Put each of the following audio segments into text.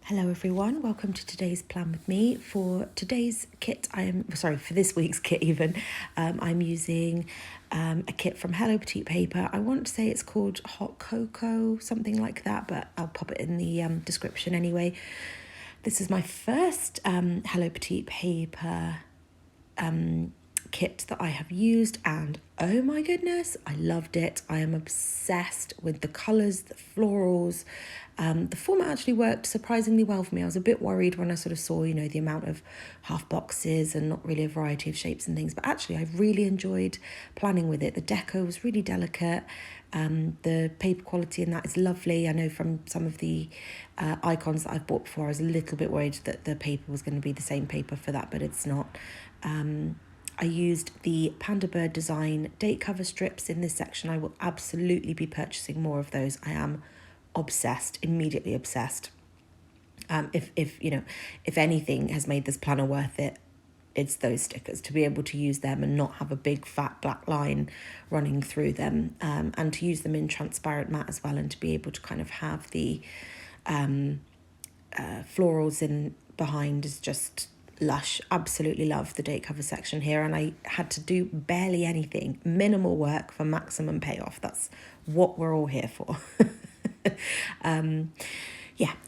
Hello everyone, welcome to today's plan with me. For today's kit, for this week's kit even, I'm using a kit from Hello Petite paper. I want to say it's called Hot Cocoa, something like that, but I'll pop it in the description anyway. This is my first Hello Petite paper kit that I have used, and oh my goodness, I loved it. I am obsessed with the colours, the florals. The format actually worked surprisingly well for me. I was a bit worried when I sort of saw, the amount of half boxes and not really a variety of shapes and things, but actually I really enjoyed planning with it. The deco was really delicate. The paper quality in that is lovely. I know from some of the icons that I've bought before, I was a little bit worried that the paper was going to be the same paper for that, but it's not. I used the Panda Bird Design date cover strips in this section. I will absolutely be purchasing more of those. I am obsessed, immediately obsessed. If anything has made this planner worth it, it's those stickers. To be able to use them and not have a big fat black line running through them, and to use them in transparent matte as well, and to be able to kind of have the florals in behind is just lush. Absolutely love the date cover section here, and I had to do barely anything, minimal work for maximum payoff. That's what we're all here for.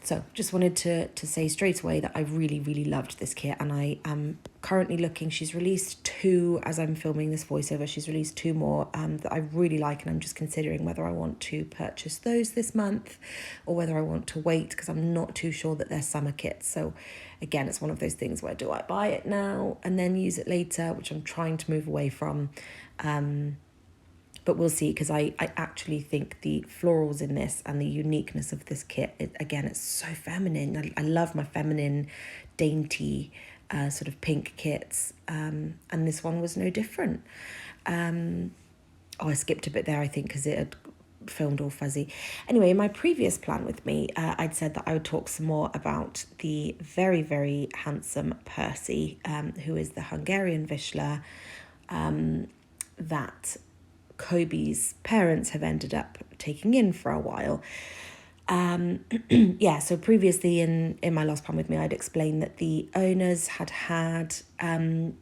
So just wanted to say straight away that I really, really loved this kit, and I am currently looking. She's released two, as I'm filming this voiceover, she's released two more that I really like, and I'm just considering whether I want to purchase those this month or whether I want to wait, because I'm not too sure that they're summer kits. So again, it's one of those things where do I buy it now and then use it later, which I'm trying to move away from. But we'll see, because I actually think the florals in this and the uniqueness of this kit, it's so feminine. I love my feminine, dainty, sort of pink kits. And this one was no different. I skipped a bit there, I think, because it had filmed all fuzzy. Anyway, in my previous plan with me, I'd said that I would talk some more about the very, very handsome Percy, who is the Hungarian Vizsla that Kobe's parents have ended up taking in for a while. So previously in my last plan with me, I'd explained that the owners had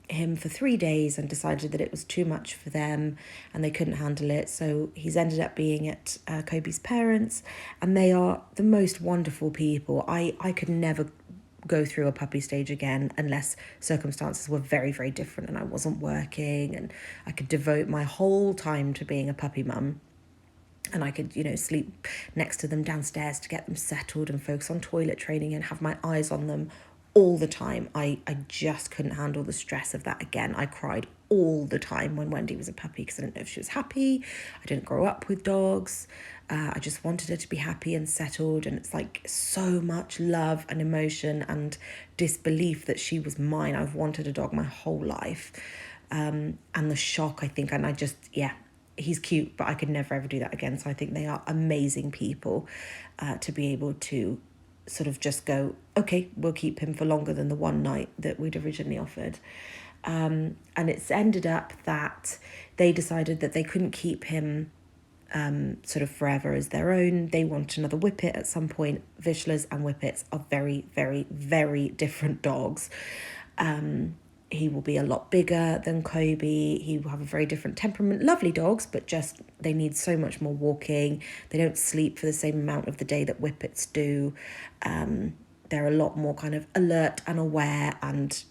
him for 3 days and decided that it was too much for them and they couldn't handle it. So he's ended up being at Kobe's parents, and they are the most wonderful people. I could never go through a puppy stage again unless circumstances were very, very different and I wasn't working and I could devote my whole time to being a puppy mum, and I could, sleep next to them downstairs to get them settled and focus on toilet training and have my eyes on them all the time. I just couldn't handle the stress of that again. I cried all the time when Wendy was a puppy because I didn't know if she was happy. I didn't grow up with dogs. I just wanted her to be happy and settled, and it's like so much love and emotion and disbelief that she was mine. I've wanted a dog my whole life. And the shock, I think, and he's cute, but I could never ever do that again. So I think they are amazing people to be able to sort of just go, okay, we'll keep him for longer than the one night that we'd originally offered. And it's ended up that they decided that they couldn't keep him sort of forever as their own. They want another Whippet at some point. Vizslas and Whippets are very, very, very different dogs. He will be a lot bigger than Kobe. He will have a very different temperament. Lovely dogs, but just they need so much more walking. They don't sleep for the same amount of the day that Whippets do. They're a lot more kind of alert and aware and,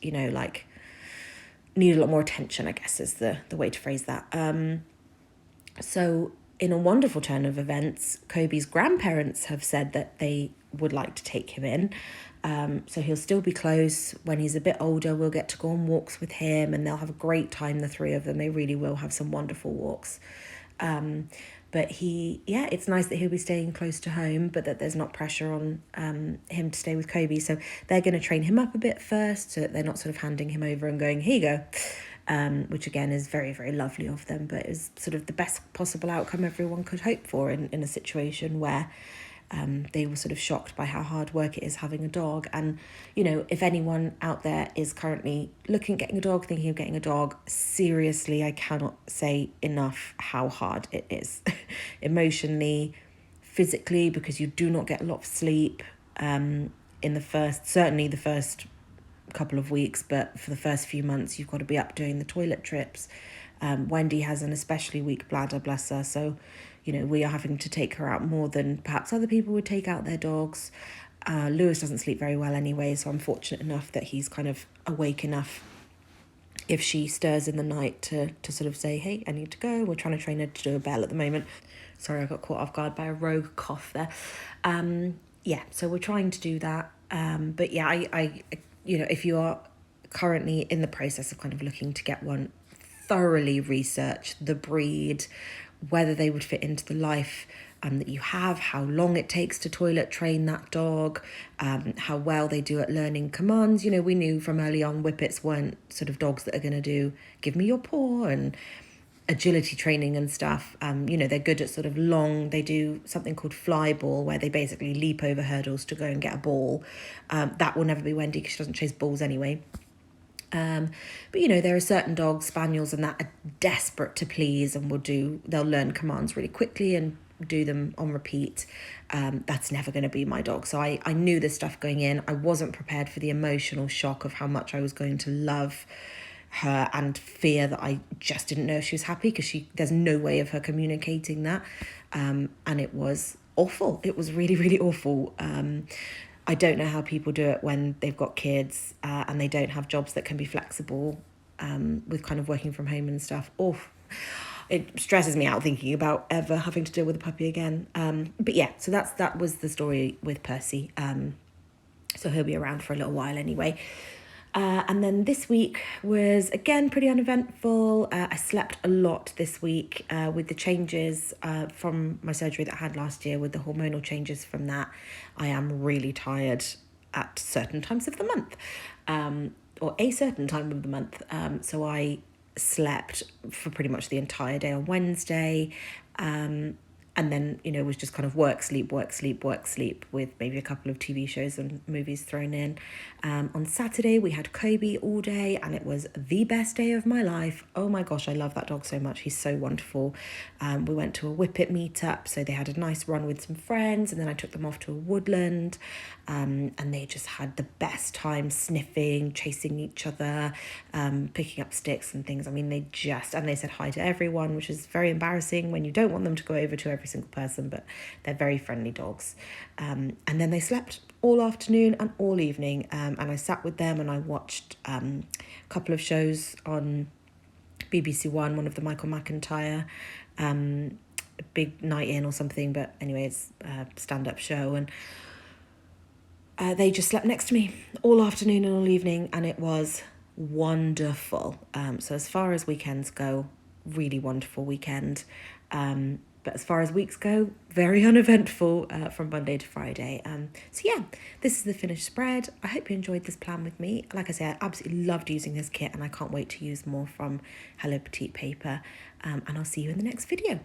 need a lot more attention, I guess is the way to phrase that. So in a wonderful turn of events, Kobe's grandparents have said that they would like to take him in. So he'll still be close. When he's a bit older, we'll get to go on walks with him and they'll have a great time, the three of them. They really will have some wonderful walks. But it's nice that he'll be staying close to home, but that there's not pressure on him to stay with Kobe. So they're going to train him up a bit first so that they're not sort of handing him over and going, here you go. Which again is very, very lovely of them, but is sort of the best possible outcome everyone could hope for in a situation where they were sort of shocked by how hard work it is having a dog. And, if anyone out there is currently looking at getting a dog, thinking of getting a dog, seriously, I cannot say enough how hard it is. Emotionally, physically, because you do not get a lot of sleep. in certainly the first couple of weeks, but for the first few months you've got to be up doing the toilet trips. Wendy has an especially weak bladder, bless her, so we are having to take her out more than perhaps other people would take out their dogs. Lewis doesn't sleep very well anyway, so I'm fortunate enough that he's kind of awake enough if she stirs in the night to sort of say, hey, I need to go. We're trying to train her to do a bell at the moment. Sorry, I got caught off guard by a rogue cough there. So we're trying to do that. But yeah, I if you are currently in the process of kind of looking to get one, thoroughly research the breed, whether they would fit into the life that you have, how long it takes to toilet train that dog, how well they do at learning commands. We knew from early on whippets weren't sort of dogs that are going to do give me your paw and agility training and stuff. They're good at sort of they do something called fly ball, where they basically leap over hurdles to go and get a ball. That will never be Wendy because she doesn't chase balls anyway. But there are certain dogs, spaniels and that, are desperate to please and they'll learn commands really quickly and do them on repeat. That's never going to be my dog. So I knew this stuff going in. I wasn't prepared for the emotional shock of how much I was going to love her and fear that I just didn't know if she was happy, because there's no way of her communicating that. And it was awful. It was really, really awful. I don't know how people do it when they've got kids and they don't have jobs that can be flexible with kind of working from home and stuff. It stresses me out thinking about ever having to deal with a puppy again. But yeah, so that was the story with Percy. So he'll be around for a little while anyway. And then this week was, again, pretty uneventful. I slept a lot this week with the changes from my surgery that I had last year, with the hormonal changes from that. I am really tired at certain times of the month, or a certain time of the month. So I slept for pretty much the entire day on Wednesday. And then, it was just kind of work, sleep, with maybe a couple of TV shows and movies thrown in. On Saturday, we had Kobe all day, and it was the best day of my life. Oh my gosh, I love that dog so much. He's so wonderful. We went to a Whippet meetup, so they had a nice run with some friends, and then I took them off to a woodland, and they just had the best time sniffing, chasing each other, picking up sticks and things. I mean, they said hi to everyone, which is very embarrassing when you don't want them to go over to every single person, but they're very friendly dogs. And then they slept all afternoon and all evening, and I sat with them and I watched a couple of shows on BBC One, one of the Michael McIntyre, Big Night In or something, but anyway, it's a stand-up show, and they just slept next to me all afternoon and all evening, and it was wonderful. So as far as weekends go, really wonderful weekend. But as far as weeks go, very uneventful from Monday to Friday. So yeah, this is the finished spread. I hope you enjoyed this plan with me. Like I said, I absolutely loved using this kit, and I can't wait to use more from Hello Petite paper. And I'll see you in the next video.